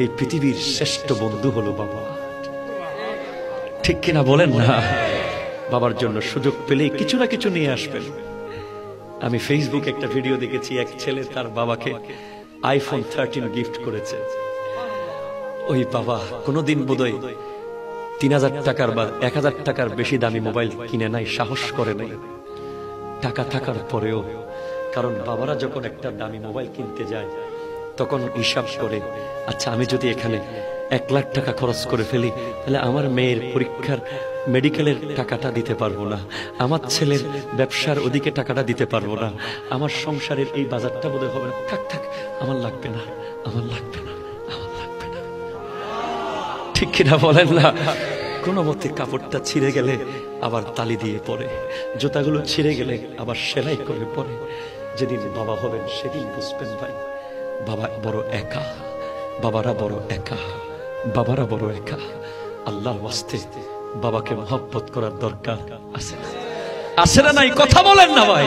এই পৃথিবীর শ্রেষ্ঠ বন্ধু হলো বাবা। ঠিক কিনা বলেন না? বাবার জন্য সুযোগ পেলেই কিছু না কিছু নিয়ে আসবেন। আমি ফেসবুকে একটা ভিডিও দেখেছি, এক ছেলে তার বাবাকে আইফোন 13 গিফট করেছে। ওই বাবা কোনোদিন বোধহয় 3000 টাকার বা 1000 টাকার বেশি দামি মোবাইল কিনে নাই, সাহস করে নাই। টাকা থাকার পরেও, কারণ বাবারা যখন একটা দামি মোবাইল কিনতে যায় তখন হিসাব করে, আচ্ছা আমি যদি এখানে 1 লাখ টাকা খরচ করে ফেলি তাহলে আমার মেয়ের পরীক্ষার মেডিকেলের টাকাটা দিতে পারবো না, আমার ছেলের ব্যবসার ওদিকে টাকাটা দিতে পারবো না, আমার সংসারের এই বাজারটা বোধহয় হবে না, থাক থাক আমার লাগবে না, আমার লাগবে না, আমার লাগবে না। ঠিক কিনা বলেন না? কোনো মতে কাপড়টা ছিঁড়ে গেলে আবার তালি দিয়ে পরে, জুতাগুলো ছিঁড়ে গেলে আবার সেলাই করে পরে। যেদিন বাবা হবেন সেদিন বুঝবেন ভাই, বাবা বড় একা, বাবারা বড় একা, বাবারা বড় একা। আল্লাহর ওয়াস্তে বাবাকে মহব্বত করার দরকার আছে না? আছে না? নাই? কথা বলেন না ভাই।